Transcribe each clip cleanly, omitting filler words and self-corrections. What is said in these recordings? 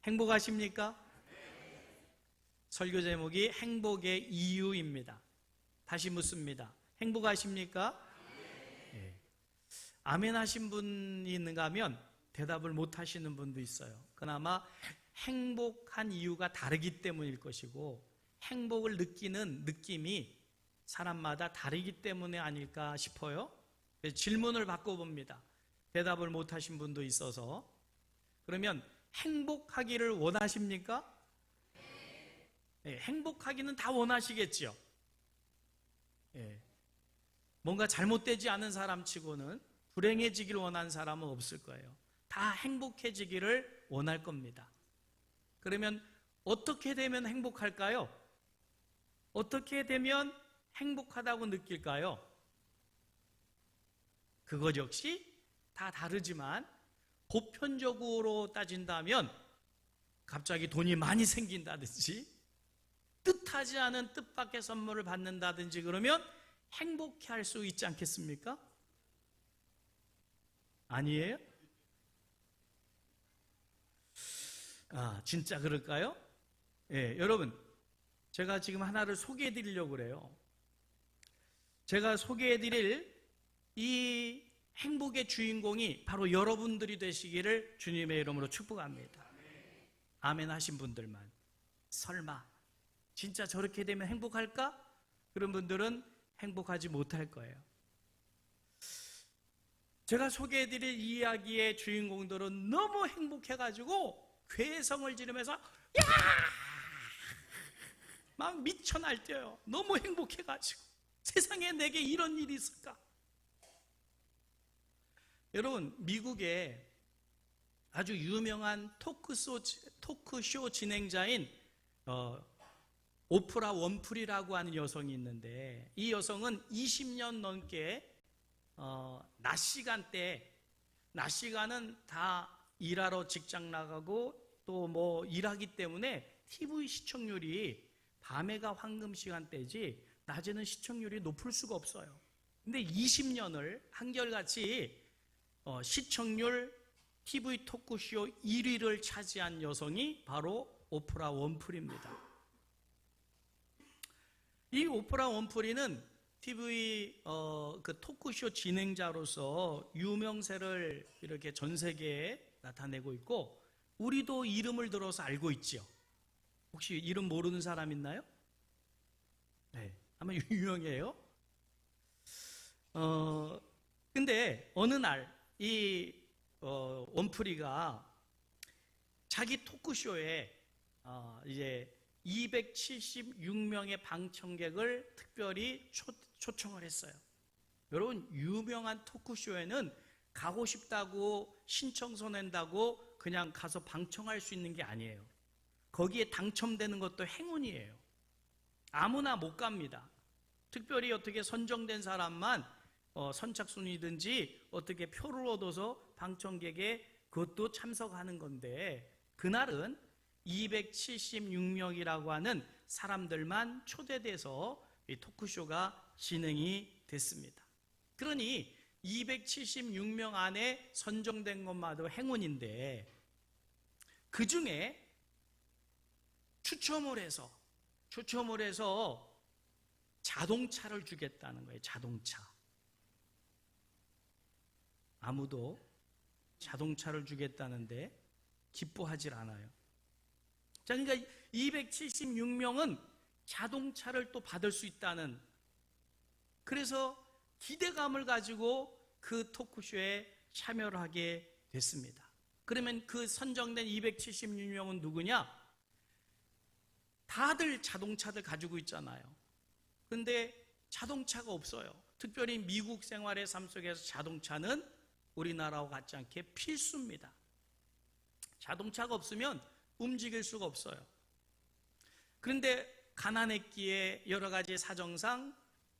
행복하십니까? 설교 제목이 행복의 이유입니다. 다시 묻습니다. 행복하십니까? 네. 아멘 하신 분이 있는가 하면 대답을 못 하시는 분도 있어요. 그나마 행복한 이유가 다르기 때문일 것이고, 행복을 느끼는 느낌이 사람마다 다르기 때문에 아닐까 싶어요. 그래서 질문을 바꿔봅니다. 대답을 못 하신 분도 있어서. 그러면 행복하기를 원하십니까? 네, 행복하기는 다 원하시겠죠. 네. 뭔가 잘못되지 않은 사람 치고는 불행해지기를 원하는 사람은 없을 거예요. 다 행복해지기를 원할 겁니다. 그러면 어떻게 되면 행복할까요? 어떻게 되면 행복하다고 느낄까요? 그것 역시 다 다르지만 보편적으로 따진다면 갑자기 돈이 많이 생긴다든지 뜻하지 않은 뜻밖의 선물을 받는다든지 그러면 행복해 할 수 있지 않겠습니까? 아니에요? 진짜 그럴까요? 예, 여러분, 제가 지금 하나를 소개해 드리려고 그래요. 제가 소개해 드릴 이 행복의 주인공이 바로 여러분들이 되시기를 주님의 이름으로 축복합니다. 아멘 하신 분들만. 설마 진짜 저렇게 되면 행복할까? 그런 분들은 행복하지 못할 거예요. 제가 소개해 드릴 이야기의 주인공들은 너무 행복해가지고 괴성을 지르면서 야! 막 미쳐 날뛰어요. 너무 행복해가지고 세상에 내게 이런 일이 있을까? 여러분, 미국에 아주 유명한 토크쇼 진행자인 오프라 원프리라고 하는 여성이 있는데, 이 여성은 20년 넘게 낮 시간은 다 일하러 직장 나가고 또 뭐 일하기 때문에 TV 시청률이 밤에가 황금 시간대지 낮에는 시청률이 높을 수가 없어요. 근데 20년을 한결같이 시청률 TV 토크쇼 1위를 차지한 여성이 바로 오프라 원프리입니다. 이 오프라 원프리는 TV 그 토크쇼 진행자로서 유명세를 이렇게 전 세계에 나타내고 있고, 우리도 이름을 들어서 알고 있죠. 혹시 이름 모르는 사람 있나요? 네, 아마 유명해요. 근데 어느 날 이 원프리가 자기 토크쇼에 이제 276명의 방청객을 특별히 초청을 했어요. 여러분, 유명한 토크쇼에는 가고 싶다고 신청서 낸다고 그냥 가서 방청할 수 있는 게 아니에요. 거기에 당첨되는 것도 행운이에요. 아무나 못 갑니다. 특별히 어떻게 선정된 사람만 선착순이든지 어떻게 표를 얻어서 방청객에 그것도 참석하는 건데, 그날은 276명이라고 하는 사람들만 초대돼서 이 토크쇼가 진행이 됐습니다. 그러니 276명 안에 선정된 것마저 행운인데, 그 중에 추첨을 해서 자동차를 주겠다는 거예요. 자동차. 아무도 자동차를 주겠다는데 기뻐하질 않아요. 자, 그러니까 276명은 자동차를 또 받을 수 있다는, 그래서 기대감을 가지고 그 토크쇼에 참여를 하게 됐습니다. 그러면 그 선정된 276명은 누구냐? 다들 자동차들 가지고 있잖아요. 근데 자동차가 없어요. 특별히 미국 생활의 삶 속에서 자동차는 우리나라와 같지 않게 필수입니다. 자동차가 없으면 움직일 수가 없어요. 그런데 가난했기에 여러 가지 사정상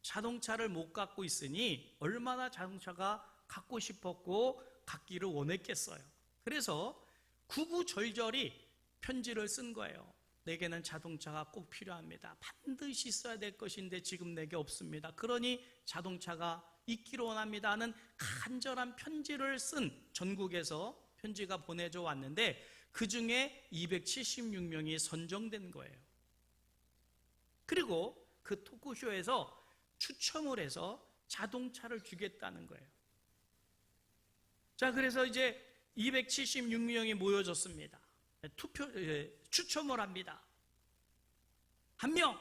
자동차를 못 갖고 있으니 얼마나 자동차가 갖고 싶었고 갖기를 원했겠어요. 그래서 구구절절히 편지를 쓴 거예요. 내게는 자동차가 꼭 필요합니다. 반드시 있어야 될 것인데 지금 내게 없습니다. 그러니 자동차가 있기를 원합니다 하는 간절한 편지를 쓴, 전국에서 편지가 보내져 왔는데, 그 중에 276명이 선정된 거예요. 그리고 그 토크쇼에서 추첨을 해서 자동차를 주겠다는 거예요. 자, 그래서 이제 276명이 모여졌습니다. 추첨을 합니다. 한 명,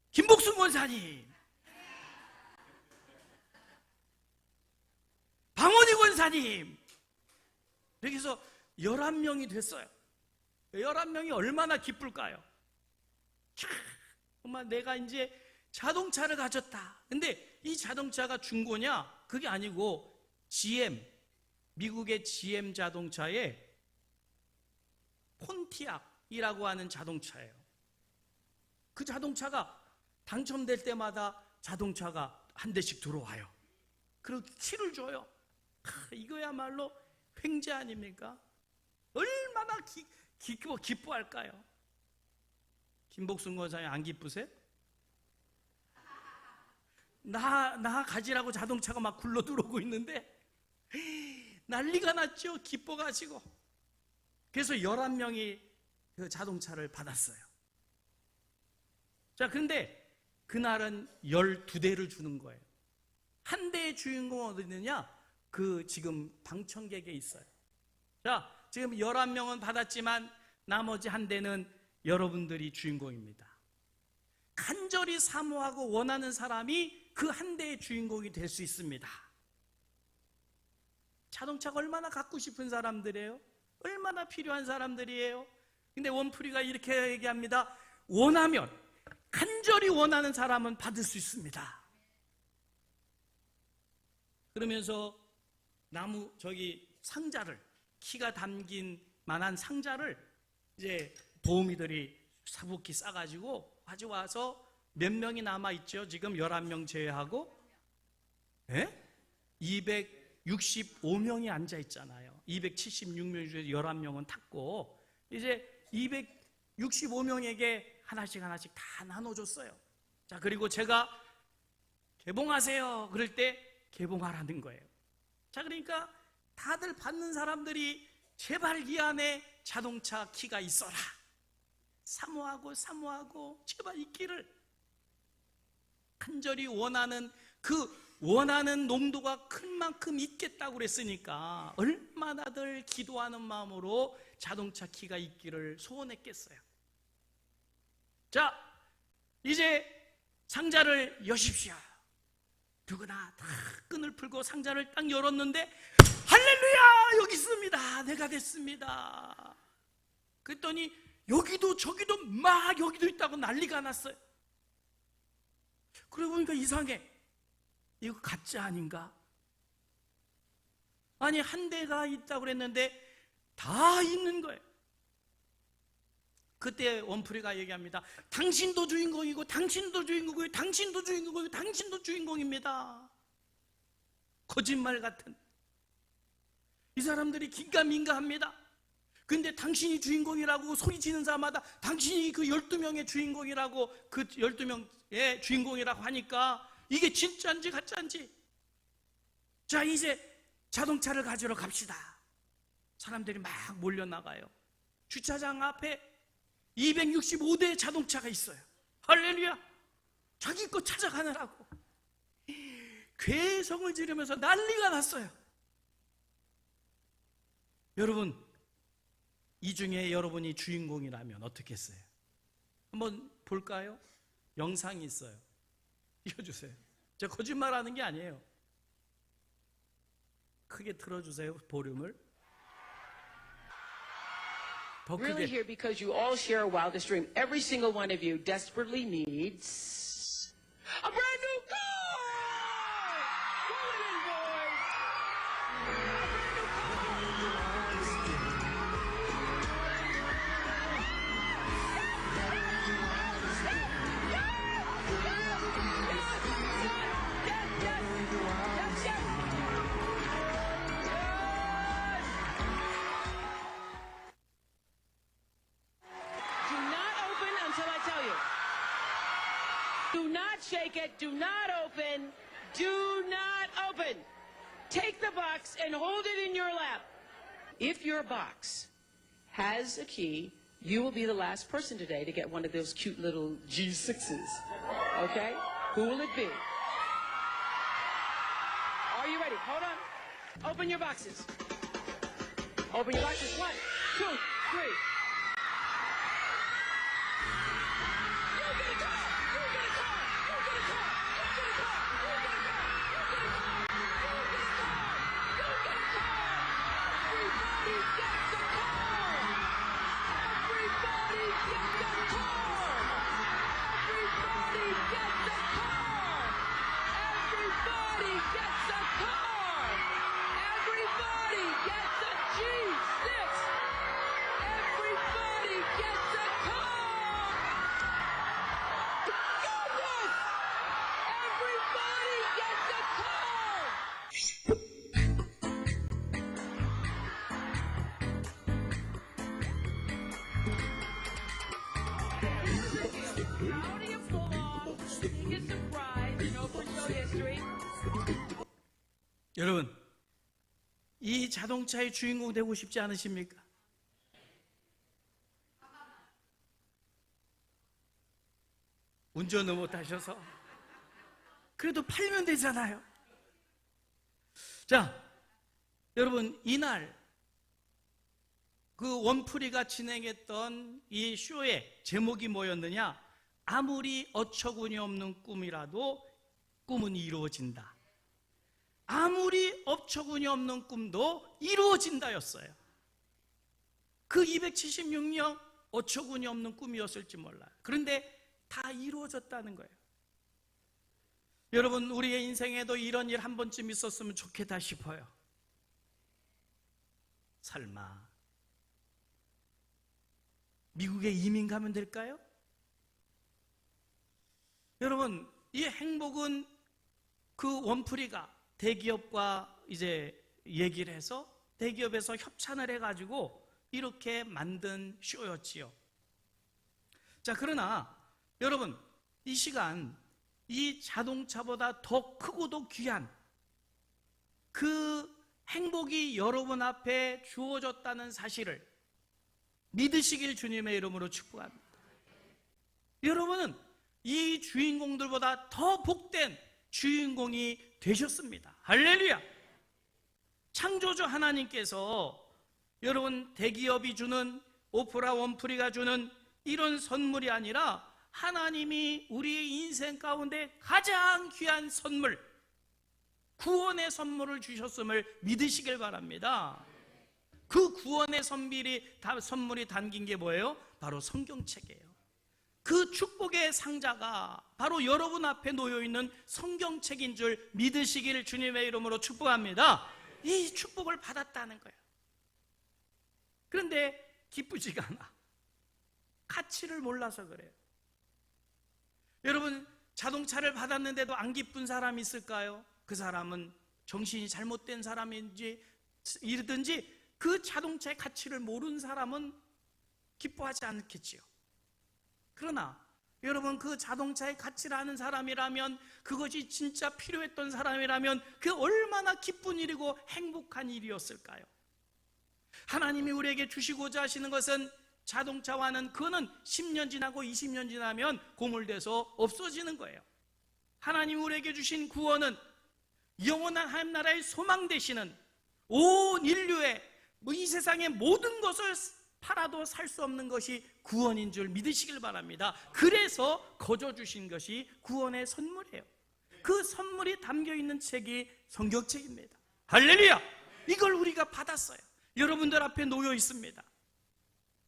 김복순 권사님, 방원희 권사님, 이렇게 해서 11명이 됐어요. 11명이 얼마나 기쁠까요? 정말 내가 이제 자동차를 가졌다. 근데 이 자동차가 중고냐? 그게 아니고 GM, 미국의 GM 자동차의 폰티악이라고 하는 자동차예요. 그 자동차가 당첨될 때마다 자동차가 한 대씩 들어와요. 그리고 키를 줘요. 이거야말로 횡재 아닙니까? 얼마나 기뻐할까요? 김복순 권사님 안 기쁘세요? 나 가지라고 자동차가 막 굴러 들어오고 있는데 난리가 났죠. 기뻐가지고. 그래서 11명이 그 자동차를 받았어요. 자, 근데 그날은 12대를 주는 거예요. 한 대의 주인공은 어디 있느냐? 그 지금 방청객에 있어요. 자, 지금 11명은 받았지만 나머지 한 대는 여러분들이 주인공입니다. 간절히 사모하고 원하는 사람이 그 한 대의 주인공이 될 수 있습니다. 자동차가 얼마나 갖고 싶은 사람들이에요? 얼마나 필요한 사람들이에요? 근데 원프리가 이렇게 얘기합니다. 원하면, 간절히 원하는 사람은 받을 수 있습니다. 그러면서 상자를, 키가 담긴 만한 상자를 이제 도우미들이 사복히 싸가지고 가져와서 몇 명이 남아있죠? 지금 11명 제외하고 265명이 앉아있잖아요. 276명 중에서 11명은 탔고 이제 265명에게 하나씩 다 나눠줬어요. 자, 그리고 제가 개봉하세요 그럴 때 개봉하라는 거예요. 자, 그러니까 다들 받는 사람들이 제발 이 안에 자동차 키가 있어라. 사모하고 제발 있기를 간절히 원하는 그 원하는 농도가 큰 만큼 있겠다고 그랬으니까 얼마나들 기도하는 마음으로 자동차 키가 있기를 소원했겠어요. 자, 이제 상자를 여십시오. 누구나 다 끈을 풀고 상자를 딱 열었는데 할렐루야! 여기 있습니다. 내가 됐습니다. 그랬더니 여기도 저기도 막 여기도 있다고 난리가 났어요. 그러고 보니까 이상해. 이거 가짜 아닌가? 아니, 한 대가 있다고 그랬는데 다 있는 거예요. 그때 원프리가 얘기합니다. 당신도 주인공이고 당신도 주인공이고 당신도 주인공이고 당신도 주인공입니다. 거짓말 같은. 이 사람들이 긴가민가합니다. 근데 당신이 주인공이라고 소리치는 사람마다 당신이 그 12명의 주인공이라고, 그 12명의 주인공이라고 하니까 이게 진짜인지 가짜인지. 자, 이제 자동차를 가지러 갑시다. 사람들이 막 몰려나가요. 주차장 앞에 265대의 자동차가 있어요. 할렐루야! 자기 거 찾아가느라고 괴성을 지르면서 난리가 났어요. 여러분, 이 중에 여러분이 주인공이라면 어떻게 했어요? 한번 볼까요? 영상이 있어요. 띄워주세요. 제가 거짓말하는 게 아니에요. 크게 틀어주세요, 볼륨을. 더 크게. Really here because you all share a wildest dream. Every single one of you desperately needs a brand new car! Pull it in, boys! Do not open until I tell you. Do not shake it. Do not open. Do not open. Take the box and hold it in your lap. if your box has a key, you will be the last person today to get one of those cute little G6s. Okay? Who will it be? Are you ready? Hold on. Open your boxes. Open your boxes. 1, 2, 3. 여러분, 이 자동차의 주인공 되고 싶지 않으십니까? 운전을 못하셔서 그래도 팔면 되잖아요. 자, 여러분, 이날 그 원프리가 진행했던 이 쇼의 제목이 뭐였느냐? 아무리 어처구니 없는 꿈이라도 꿈은 이루어진다. 아무리 어처구니 없는 꿈도 이루어진다였어요. 그 276년 어처구니 없는 꿈이었을지 몰라요. 그런데 다 이루어졌다는 거예요. 여러분, 우리의 인생에도 이런 일 한 번쯤 있었으면 좋겠다 싶어요. 설마 미국에 이민 가면 될까요? 여러분, 이 행복은 그 원프리가 대기업과 이제 얘기를 해서 대기업에서 협찬을 해가지고 이렇게 만든 쇼였지요. 자, 그러나 여러분, 이 시간 이 자동차보다 더 크고도 귀한 그 행복이 여러분 앞에 주어졌다는 사실을 믿으시길 주님의 이름으로 축복합니다. 여러분은 이 주인공들보다 더 복된 주인공이 되셨습니다. 할렐루야! 창조주 하나님께서 여러분 대기업이 주는, 오프라 원프리가 주는 이런 선물이 아니라 하나님이 우리의 인생 가운데 가장 귀한 선물, 구원의 선물을 주셨음을 믿으시길 바랍니다. 그 구원의 선물이 담긴 게 뭐예요? 바로 성경책이에요. 그 축복의 상자가 바로 여러분 앞에 놓여있는 성경책인 줄 믿으시기를 주님의 이름으로 축복합니다. 이 축복을 받았다는 거예요. 그런데 기쁘지가 않아. 가치를 몰라서 그래요. 여러분, 자동차를 받았는데도 안 기쁜 사람이 있을까요? 그 사람은 정신이 잘못된 사람인지 이러든지 그 자동차의 가치를 모르는 사람은 기뻐하지 않겠지요. 그러나 여러분, 그 자동차의 가치를 아는 사람이라면, 그것이 진짜 필요했던 사람이라면 그 얼마나 기쁜 일이고 행복한 일이었을까요? 하나님이 우리에게 주시고자 하시는 것은 자동차와는 그거는 10년 지나고 20년 지나면 고물돼서 없어지는 거예요. 하나님이 우리에게 주신 구원은 영원한 하나님 나라의 소망 되시는 온 인류의 이 세상의 모든 것을 팔아도 살 수 없는 것이 구원인 줄 믿으시길 바랍니다. 그래서 거저 주신 것이 구원의 선물이에요. 그 선물이 담겨있는 책이 성경책입니다. 할렐루야! 이걸 우리가 받았어요. 여러분들 앞에 놓여 있습니다.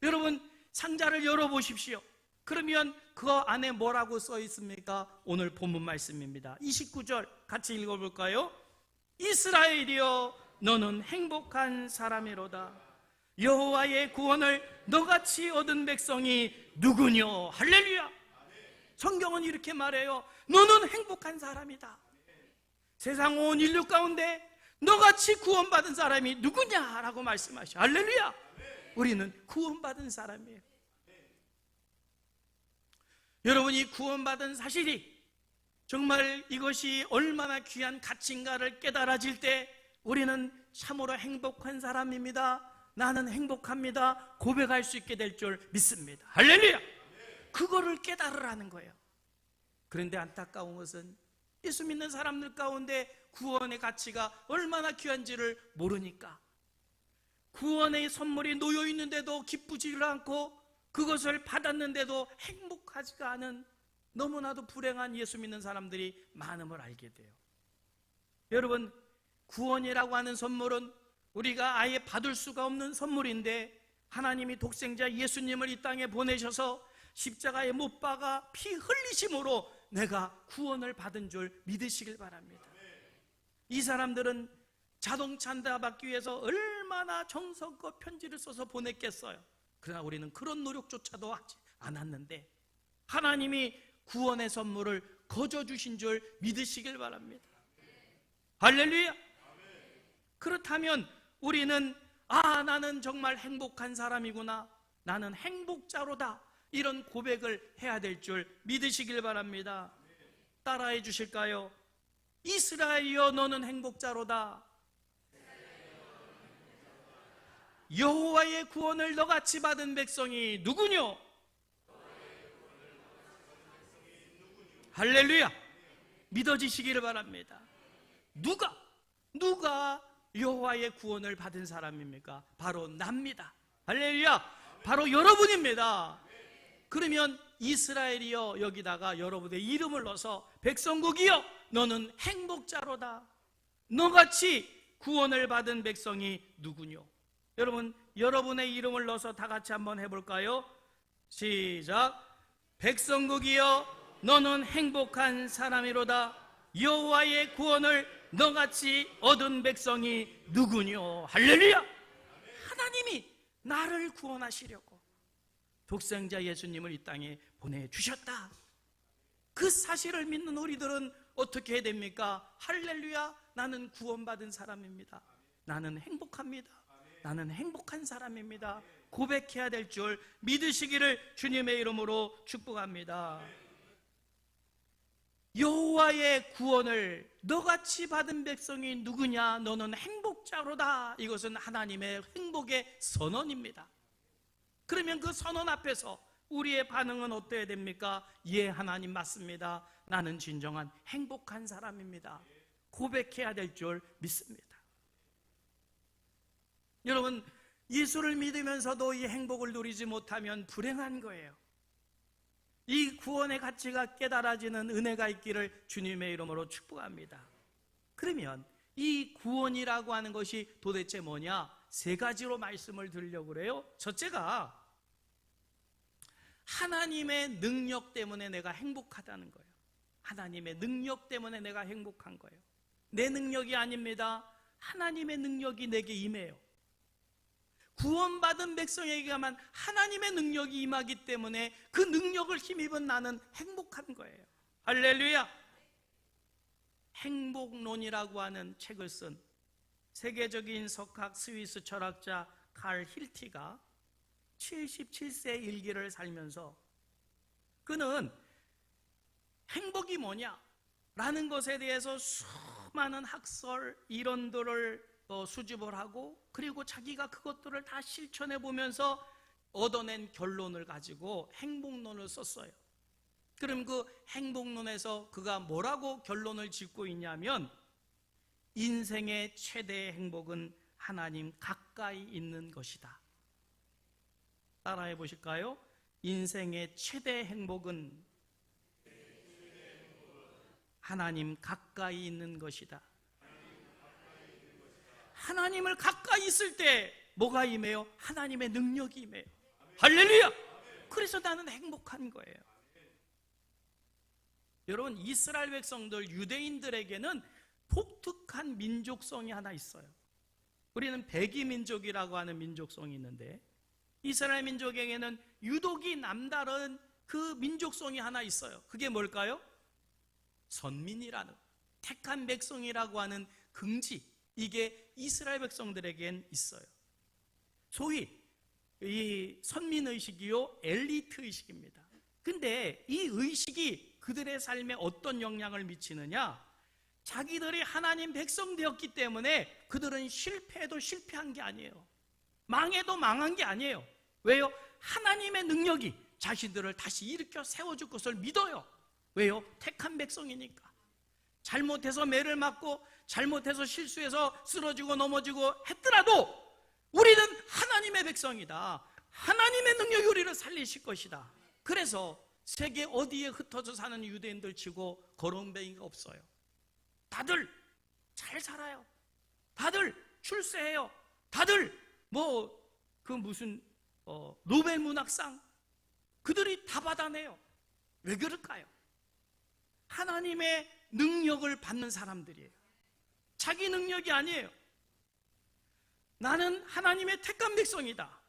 여러분, 상자를 열어보십시오. 그러면 그 안에 뭐라고 써 있습니까? 오늘 본문 말씀입니다. 29절 같이 읽어볼까요? 이스라엘이여, 너는 행복한 사람이로다. 여호와의 구원을 너같이 얻은 백성이 누구뇨? 할렐루야! 성경은 이렇게 말해요. 너는 행복한 사람이다. 세상 온 인류 가운데 너같이 구원받은 사람이 누구냐라고 말씀하셔. 할렐루야! 우리는 구원받은 사람이에요. 여러분, 이 구원받은 사실이 정말 이것이 얼마나 귀한 가치인가를 깨달아질 때 우리는 참으로 행복한 사람입니다. 나는 행복합니다 고백할 수 있게 될 줄 믿습니다. 할렐루야. 그거를 깨달으라는 거예요. 그런데 안타까운 것은 예수 믿는 사람들 가운데 구원의 가치가 얼마나 귀한지를 모르니까 구원의 선물이 놓여 있는데도 기쁘지를 않고 그것을 받았는데도 행복하지가 않은 너무나도 불행한 예수 믿는 사람들이 많음을 알게 돼요. 여러분, 구원이라고 하는 선물은 우리가 아예 받을 수가 없는 선물인데 하나님이 독생자 예수님을 이 땅에 보내셔서 십자가에 못 박아 피 흘리심으로 내가 구원을 받은 줄 믿으시길 바랍니다. 이 사람들은 자동차 한 대 받기 위해서 얼마나 정성껏 편지를 써서 보냈겠어요. 그러나 우리는 그런 노력조차도 하지 않았는데 하나님이 구원의 선물을 거저 주신 줄 믿으시길 바랍니다. 할렐루야. 그렇다면 우리는 나는 정말 행복한 사람이구나, 나는 행복자로다, 이런 고백을 해야 될 줄 믿으시길 바랍니다. 따라해 주실까요? 이스라엘이여 너는 행복자로다. 여호와의 구원을 너같이 받은 백성이 누구뇨? 할렐루야. 믿어지시기를 바랍니다. 누가 여호와의 구원을 받은 사람입니까? 바로 납니다. 할렐루야. 바로 여러분입니다. 그러면 이스라엘이여 여기다가 여러분의 이름을 넣어서 백성국이여 너는 행복자로다. 너같이 구원을 받은 백성이 누구뇨? 여러분, 여러분의 이름을 넣어서 다 같이 한번 해볼까요? 시작. 백성국이여 너는 행복한 사람이로다. 여호와의 구원을 너같이 얻은 백성이 누구뇨? 할렐루야. 하나님이 나를 구원하시려고 독생자 예수님을 이 땅에 보내주셨다. 그 사실을 믿는 우리들은 어떻게 해야 됩니까? 할렐루야, 나는 구원받은 사람입니다. 나는 행복합니다. 나는 행복한 사람입니다. 고백해야 될 줄 믿으시기를 주님의 이름으로 축복합니다. 여호와의 구원을 너같이 받은 백성이 누구냐? 너는 행복자로다. 이것은 하나님의 행복의 선언입니다. 그러면 그 선언 앞에서 우리의 반응은 어때야 됩니까? 예, 하나님 맞습니다. 나는 진정한 행복한 사람입니다. 고백해야 될 줄 믿습니다. 여러분, 예수를 믿으면서도 이 행복을 누리지 못하면 불행한 거예요. 이 구원의 가치가 깨달아지는 은혜가 있기를 주님의 이름으로 축복합니다. 그러면 이 구원이라고 하는 것이 도대체 뭐냐? 세 가지로 말씀을 드리려고 그래요. 첫째가 하나님의 능력 때문에 내가 행복하다는 거예요. 하나님의 능력 때문에 내가 행복한 거예요. 내 능력이 아닙니다. 하나님의 능력이 내게 임해요. 구원받은 백성에게만 하나님의 능력이 임하기 때문에 그 능력을 힘입은 나는 행복한 거예요. 할렐루야. 행복론이라고 하는 책을 쓴 세계적인 석학 스위스 철학자 칼 힐티가 77세 일기를 살면서 그는 행복이 뭐냐? 라는 것에 대해서 수많은 학설, 이론들을 수집을 하고 그리고 자기가 그것들을 다 실천해 보면서 얻어낸 결론을 가지고 행복론을 썼어요. 그럼 그 행복론에서 그가 뭐라고 결론을 짓고 있냐면 인생의 최대의 행복은 하나님 가까이 있는 것이다. 따라해 보실까요? 인생의 최대의 행복은 하나님 가까이 있는 것이다. 하나님을 가까이 있을 때 뭐가 임해요? 하나님의 능력이 임해요. 할렐루야. 그래서 나는 행복한 거예요. 여러분, 이스라엘 백성들, 유대인들에게는 독특한 민족성이 하나 있어요. 우리는 백이민족이라고 하는 민족성이 있는데 이스라엘 민족에게는 유독이 남다른 그 민족성이 하나 있어요. 그게 뭘까요? 선민이라는, 택한 백성이라고 하는 긍지, 이게 이스라엘 백성들에겐 있어요. 소위 이 선민의식이요, 엘리트의식입니다. 근데 이 의식이 그들의 삶에 어떤 영향을 미치느냐? 자기들이 하나님 백성 되었기 때문에 그들은 실패해도 실패한 게 아니에요. 망해도 망한 게 아니에요. 왜요? 하나님의 능력이 자신들을 다시 일으켜 세워줄 것을 믿어요. 왜요? 택한 백성이니까. 잘못해서 매를 맞고 잘못해서 실수해서 쓰러지고 넘어지고 했더라도 우리는 하나님의 백성이다. 하나님의 능력이 우리를 살리실 것이다. 그래서 세계 어디에 흩어져 사는 유대인들 치고 거렁뱅이가 없어요. 다들 잘 살아요. 다들 출세해요. 다들 노벨 문학상 그들이 다 받아내요. 왜 그럴까요? 하나님의 능력을 받는 사람들이에요. 자기 능력이 아니에요. 나는 하나님의 택한 백성이다.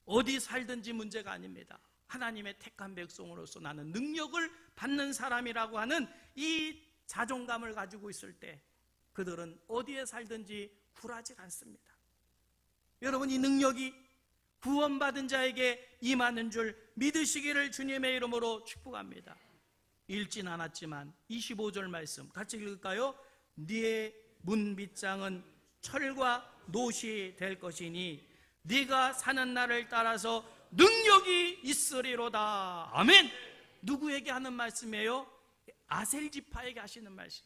어디 살든지 문제가 아닙니다. 하나님의 택한 백성으로서 나는 능력을 받는 사람이라고 하는 이 자존감을 가지고 있을 때 그들은 어디에 살든지 굴하지 않습니다. 여러분, 이 능력이 구원받은 자에게 임하는 줄 믿으시기를 주님의 이름으로 축복합니다. 읽진 않았지만 25절 말씀 같이 읽을까요? 네의 문빗장은 철과 노시 될 것이니 네가 사는 날을 따라서 능력이 있으리로다. 아멘. 누구에게 하는 말씀이에요? 아셀 지파에게 하시는 말씀.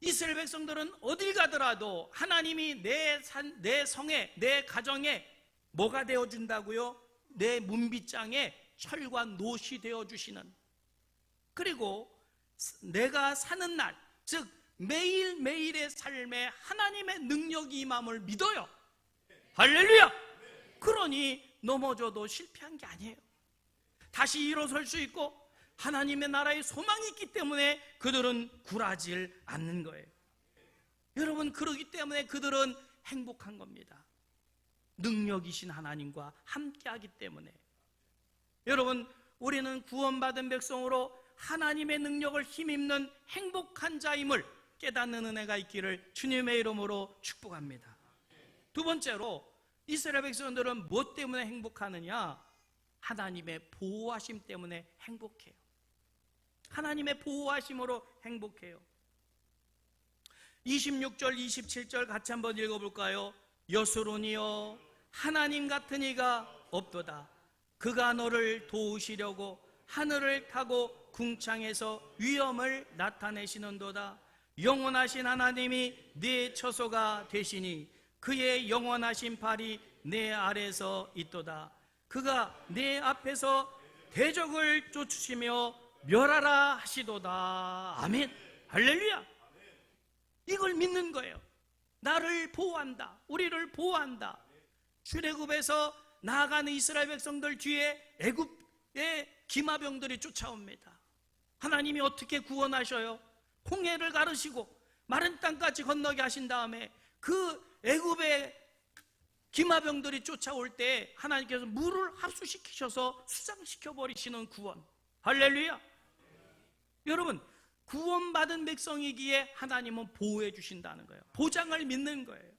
이스라엘 백성들은 어딜 가더라도 하나님이 내 성에, 내 가정에 뭐가 되어준다고요? 내 문빗장에 철과 노시 되어주시는, 그리고 내가 사는 날, 즉 매일매일의 삶에 하나님의 능력이 임함을 믿어요. 할렐루야. 그러니 넘어져도 실패한 게 아니에요. 다시 일어설 수 있고 하나님의 나라의 소망이 있기 때문에 그들은 굴하지 않는 거예요. 여러분, 그러기 때문에 그들은 행복한 겁니다. 능력이신 하나님과 함께하기 때문에. 여러분, 우리는 구원받은 백성으로 하나님의 능력을 힘입는 행복한 자임을 깨닫는 은혜가 있기를 주님의 이름으로 축복합니다. 두 번째로, 이스라엘 백성들은 무엇 때문에 행복하느냐? 하나님의 보호하심 때문에 행복해요. 하나님의 보호하심으로 행복해요. 26절 27절 같이 한번 읽어볼까요? 여수론이여 하나님 같은 이가 없도다. 그가 너를 도우시려고 하늘을 타고 궁창에서 위엄을 나타내시는도다. 영원하신 하나님이 네 처소가 되시니 그의 영원하신 팔이 내 아래서 있도다. 그가 내 앞에서 대적을 쫓으시며 멸하라 하시도다. 아멘. 할렐루야. 이걸 믿는 거예요. 나를 보호한다. 우리를 보호한다. 출애굽에서 나아가는 이스라엘 백성들 뒤에 애굽의 기마병들이 쫓아옵니다. 하나님이 어떻게 구원하셔요? 홍해를 가르시고 마른 땅까지 건너게 하신 다음에 그 애굽의 기마병들이 쫓아올 때 하나님께서 물을 합수시키셔서 수장시켜 버리시는 구원. 할렐루야. 여러분, 구원받은 백성이기에 하나님은 보호해 주신다는 거예요. 보장을 믿는 거예요.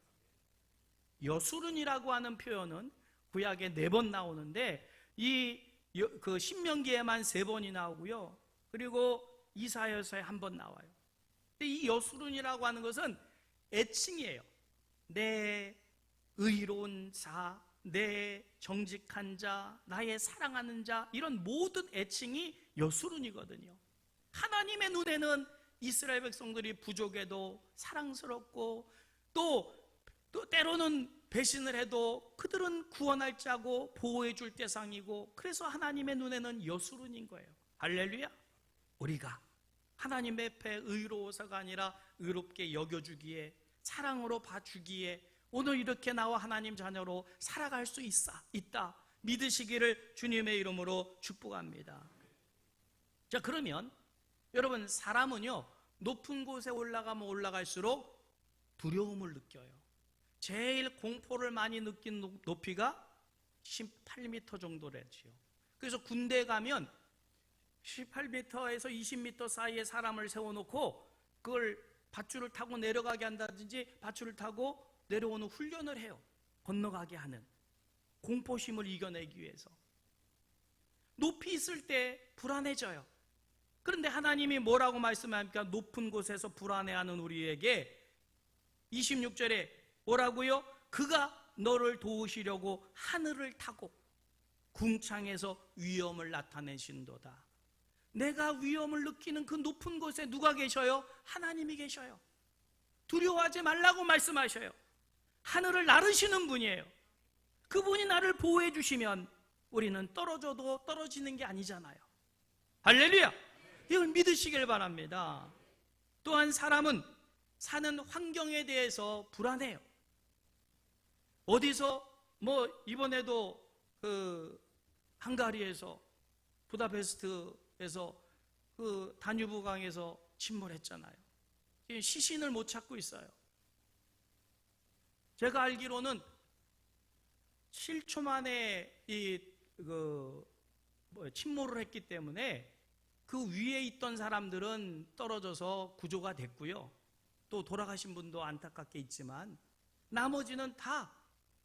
여수론이라고 하는 표현은 구약에 4번 나오는데 그 신명기에만 3번이 나오고요. 그리고 이사야서에 1번 나와요. 이 여수론이라고 하는 것은 애칭이에요. 내 의로운 자, 내 정직한 자, 나의 사랑하는 자, 이런 모든 애칭이 여수론이거든요. 하나님의 눈에는 이스라엘 백성들이 부족해도 사랑스럽고 또 때로는 배신을 해도 그들은 구원할 자고 보호해 줄 대상이고, 그래서 하나님의 눈에는 여수론인 거예요. 할렐루야. 우리가 하나님 앞에 의로워서가 아니라 의롭게 여겨주기에, 사랑으로 봐주기에 오늘 이렇게 나와 하나님 자녀로 살아갈 수 있다 믿으시기를 주님의 이름으로 축복합니다. 자, 그러면 여러분, 사람은요 높은 곳에 올라가면 올라갈수록 두려움을 느껴요. 제일 공포를 많이 느낀 높이가 18m 정도랬지요. 그래서 군대에 가면 18m에서 20m 사이에 사람을 세워놓고 그걸 밧줄을 타고 내려가게 한다든지 밧줄을 타고 내려오는 훈련을 해요. 건너가게 하는, 공포심을 이겨내기 위해서. 높이 있을 때 불안해져요. 그런데 하나님이 뭐라고 말씀합니까? 높은 곳에서 불안해하는 우리에게 26절에 뭐라고요? 그가 너를 도우시려고 하늘을 타고 궁창에서 위엄을 나타내신도다. 내가 위엄을 느끼는 그 높은 곳에 누가 계셔요? 하나님이 계셔요. 두려워하지 말라고 말씀하셔요. 하늘을 나르시는 분이에요. 그분이 나를 보호해 주시면 우리는 떨어져도 떨어지는 게 아니잖아요. 할렐루야! 이걸 믿으시길 바랍니다. 또한 사람은 사는 환경에 대해서 불안해요. 어디서 이번에도 헝가리에서 부다페스트에서 다뉴브 강에서 침몰했잖아요. 시신을 못 찾고 있어요. 제가 알기로는 7초 만에 침몰을 했기 때문에 그 위에 있던 사람들은 떨어져서 구조가 됐고요. 또 돌아가신 분도 안타깝게 있지만 나머지는 다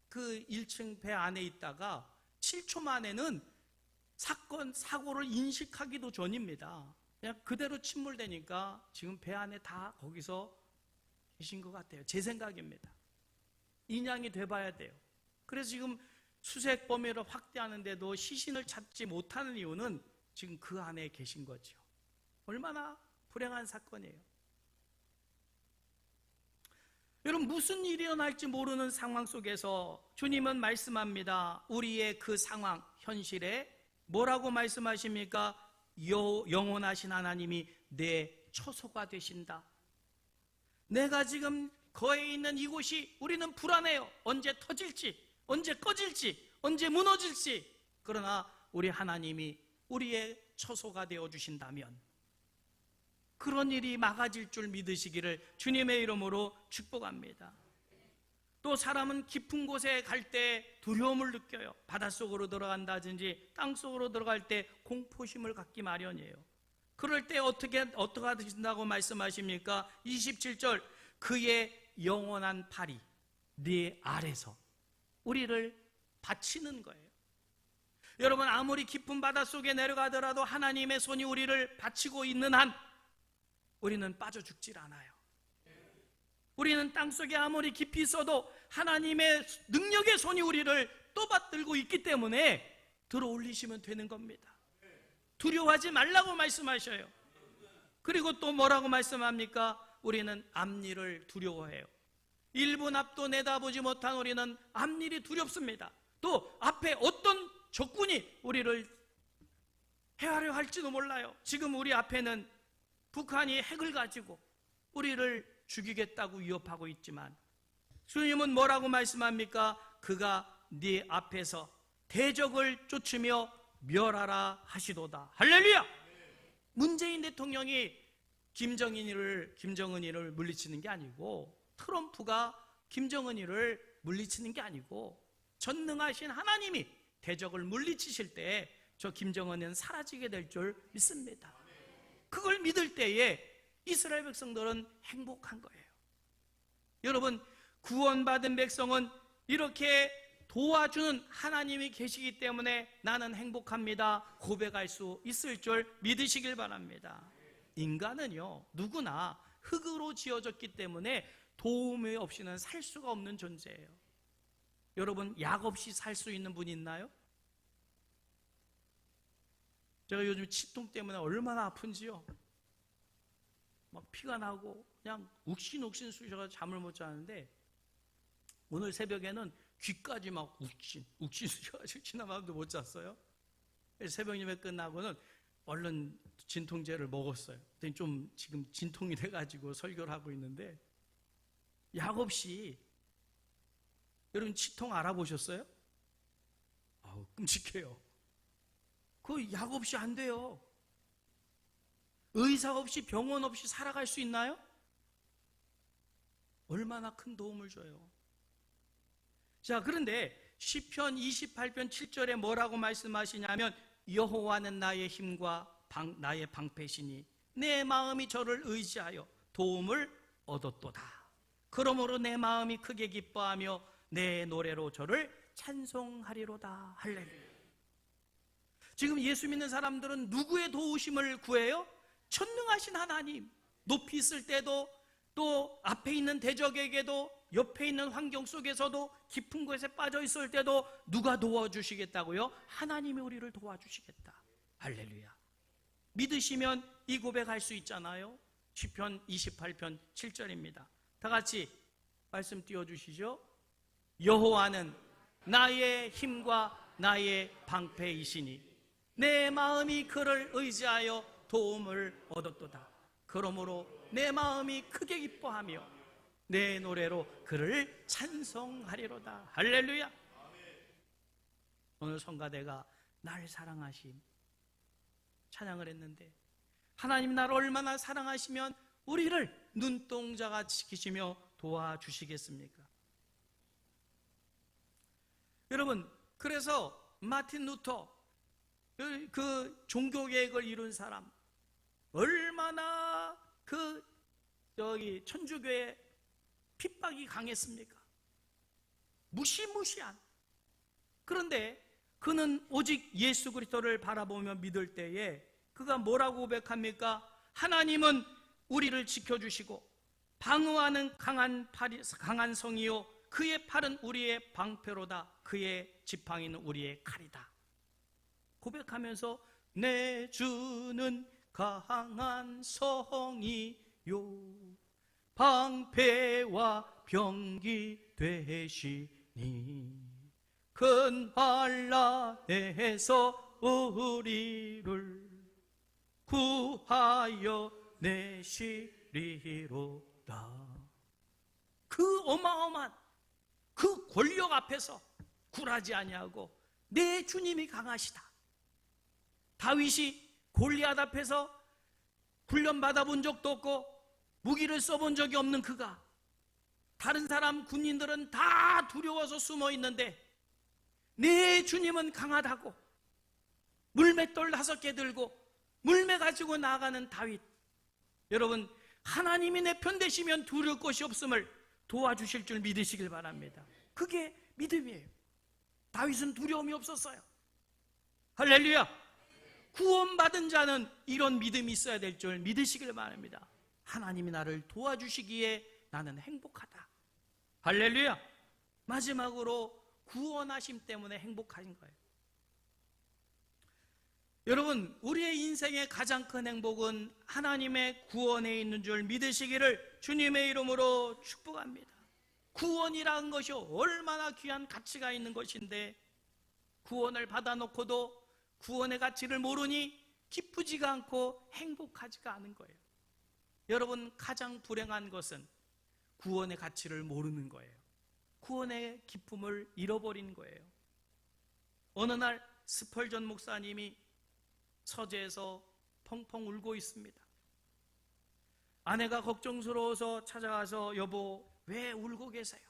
그 1층 배 안에 있다가 7초 만에는 사고를 인식하기도 전입니다. 그냥 그대로 침몰되니까 지금 배 안에 다 거기서 계신 것 같아요. 제 생각입니다. 인양이 돼봐야 돼요. 그래서 지금 수색 범위를 확대하는데도 시신을 찾지 못하는 이유는 지금 그 안에 계신 거죠. 얼마나 불행한 사건이에요. 여러분, 무슨 일이 일어날지 모르는 상황 속에서 주님은 말씀합니다. 우리의 그 상황, 현실에 뭐라고 말씀하십니까? 영원하신 하나님이 내 처소가 되신다. 내가 지금 거해 있는 이곳이 우리는 불안해요. 언제 터질지, 언제 꺼질지, 언제 무너질지. 그러나 우리 하나님이 우리의 처소가 되어주신다면 그런 일이 막아질 줄 믿으시기를 주님의 이름으로 축복합니다. 또 사람은 깊은 곳에 갈 때 두려움을 느껴요. 바닷속으로 들어간다든지 땅속으로 들어갈 때 공포심을 갖기 마련이에요. 그럴 때 어떻게 하신다고 말씀하십니까? 27절, 그의 영원한 팔이 네 아래서 우리를 받치는 거예요. 여러분, 아무리 깊은 바닷속에 내려가더라도 하나님의 손이 우리를 받치고 있는 한 우리는 빠져 죽질 않아요. 우리는 땅속에 아무리 깊이 있어도 하나님의 능력의 손이 우리를 떠받들고 있기 때문에 들어 올리시면 되는 겁니다. 두려워하지 말라고 말씀하셔요. 그리고 또 뭐라고 말씀합니까? 우리는 앞일을 두려워해요. 1분 앞도 내다보지 못한 우리는 앞일이 두렵습니다. 또 앞에 어떤 적군이 우리를 해하려 할지도 몰라요. 지금 우리 앞에는 북한이 핵을 가지고 우리를 죽이겠다고 위협하고 있지만 주님은 뭐라고 말씀합니까? 그가 네 앞에서 대적을 쫓으며 멸하라 하시도다. 할렐루야! 문재인 대통령이 김정은이를 물리치는 게 아니고, 트럼프가 김정은이를 물리치는 게 아니고, 전능하신 하나님이 대적을 물리치실 때 저 김정은은 사라지게 될 줄 믿습니다. 그걸 믿을 때에 이스라엘 백성들은 행복한 거예요. 여러분, 구원받은 백성은 이렇게 도와주는 하나님이 계시기 때문에 나는 행복합니다 고백할 수 있을 줄 믿으시길 바랍니다. 인간은요, 누구나 흙으로 지어졌기 때문에 도움이 없이는 살 수가 없는 존재예요. 여러분, 약 없이 살 수 있는 분 있나요? 제가 요즘 치통 때문에 얼마나 아픈지요. 막 피가 나고 그냥 욱신욱신 쑤셔서 잠을 못 자는데 오늘 새벽에는 귀까지 막 욱신 쑤셔가지고 지난밤도 못 잤어요. 새벽 예배 끝나고는 얼른 진통제를 먹었어요. 그랬더니 좀 지금 진통이 돼가지고 설교를 하고 있는데, 약 없이, 여러분 치통 알아보셨어요? 아우, 끔찍해요. 그 약 없이 안 돼요. 의사 없이, 병원 없이 살아갈 수 있나요? 얼마나 큰 도움을 줘요. 자, 그런데 시편 28편 7절에 뭐라고 말씀하시냐면, 여호와는 나의 힘과 나의 방패시니 내 마음이 저를 의지하여 도움을 얻었도다. 그러므로 내 마음이 크게 기뻐하며 내 노래로 저를 찬송하리로다. 할렐루야. 지금 예수 믿는 사람들은 누구의 도우심을 구해요? 전능하신 하나님. 높이 있을 때도 또 앞에 있는 대적에게도 옆에 있는 환경 속에서도 깊은 곳에 빠져 있을 때도 누가 도와주시겠다고요? 하나님이 우리를 도와주시겠다. 할렐루야. 믿으시면 이 고백할 수 있잖아요. 시편 28편 7절입니다. 다 같이 말씀 띄워주시죠. 여호와는 나의 힘과 나의 방패이시니 내 마음이 그를 의지하여 도움을 얻었도다. 그러므로 내 마음이 크게 기뻐하며 내 노래로 그를 찬송하리로다. 할렐루야. 오늘 성가대가 나를 사랑하심 찬양을 했는데, 하나님 나를 얼마나 사랑하시면 우리를 눈동자같이 지키시며 도와주시겠습니까? 여러분, 그래서 마틴 루터, 그 종교개혁을 이룬 사람, 얼마나 천주교의 핍박이 강했습니까? 무시무시한. 그런데 그는 오직 예수 그리스도를 바라보며 믿을 때에 그가 뭐라고 고백합니까? 하나님은 우리를 지켜주시고 방어하는 강한 성이요 그의 팔은 우리의 방패로다. 그의 지팡이는 우리의 칼이다. 고백하면서 내 주는 강한 성이요 방패와 병기 되시니 큰 환난에서 우리를 구하여 내시리로다. 그 어마어마한 그 권력 앞에서 굴하지 아니하고 내 주님이 강하시다. 다윗이 골리앗 앞에서 훈련 받아본 적도 없고 무기를 써본 적이 없는 그가, 다른 사람 군인들은 다 두려워서 숨어 있는데 내 주님은 강하다고 물맷돌 5개 들고 물매 가지고 나아가는 다윗. 여러분, 하나님이 내 편 되시면 두려울 것이 없음을 도와주실 줄 믿으시길 바랍니다. 그게 믿음이에요. 다윗은 두려움이 없었어요. 할렐루야. 구원받은 자는 이런 믿음이 있어야 될 줄 믿으시길 바랍니다. 하나님이 나를 도와주시기에 나는 행복하다. 할렐루야. 마지막으로 구원하심 때문에 행복한 거예요. 여러분, 우리의 인생의 가장 큰 행복은 하나님의 구원에 있는 줄 믿으시기를 주님의 이름으로 축복합니다. 구원이라는 것이 얼마나 귀한 가치가 있는 것인데, 구원을 받아놓고도 구원의 가치를 모르니 기쁘지가 않고 행복하지가 않은 거예요. 여러분, 가장 불행한 것은 구원의 가치를 모르는 거예요. 구원의 기쁨을 잃어버린 거예요. 어느 날 스펄전 목사님이 서재에서 펑펑 울고 있습니다. 아내가 걱정스러워서 찾아가서 여보, 왜 울고 계세요?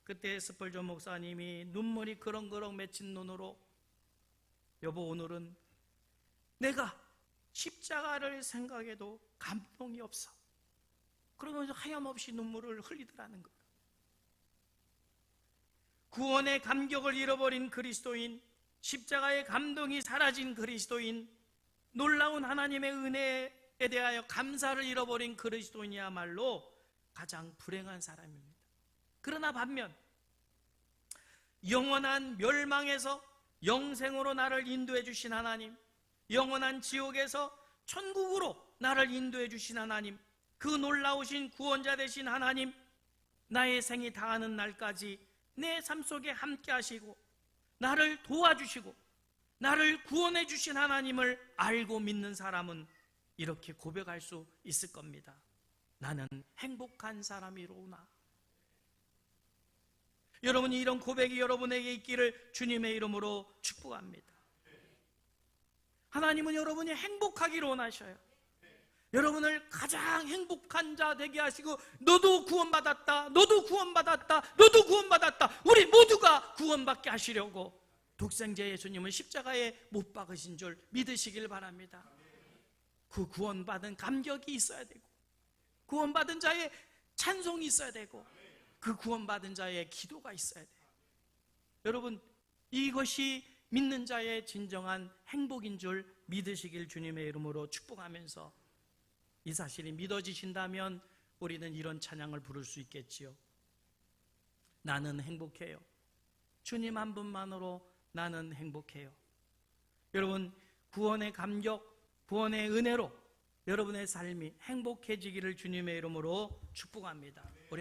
그때 스펄전 목사님이 눈물이 그렁그렁 맺힌 눈으로, 여보, 오늘은 내가 십자가를 생각해도 감동이 없어. 그러면서 하염없이 눈물을 흘리더라는 거예요. 구원의 감격을 잃어버린 그리스도인, 십자가의 감동이 사라진 그리스도인, 놀라운 하나님의 은혜에 대하여 감사를 잃어버린 그리스도인이야말로 가장 불행한 사람입니다. 그러나 반면 영원한 멸망에서 영생으로 나를 인도해 주신 하나님, 영원한 지옥에서 천국으로 나를 인도해 주신 하나님, 그 놀라우신 구원자 되신 하나님, 나의 생이 다하는 날까지 내 삶 속에 함께 하시고 나를 도와주시고 나를 구원해 주신 하나님을 알고 믿는 사람은 이렇게 고백할 수 있을 겁니다. 나는 행복한 사람이로구나. 여러분이 이런 고백이 여러분에게 있기를 주님의 이름으로 축복합니다. 하나님은 여러분이 행복하기를 원하셔요. 여러분을 가장 행복한 자 되게 하시고, 너도 구원받았다, 너도 구원받았다, 너도 구원받았다, 우리 모두가 구원받게 하시려고 독생자 예수님을 십자가에 못 박으신 줄 믿으시길 바랍니다. 그 구원받은 감격이 있어야 되고, 구원받은 자의 찬송이 있어야 되고, 그 구원받은 자의 기도가 있어야 돼요. 여러분, 이것이 믿는 자의 진정한 행복인 줄 믿으시길 주님의 이름으로 축복하면서, 이 사실이 믿어지신다면 우리는 이런 찬양을 부를 수 있겠지요. 나는 행복해요. 주님 한 분만으로 나는 행복해요. 여러분, 구원의 감격, 구원의 은혜로 여러분의 삶이 행복해지기를 주님의 이름으로 축복합니다. 우리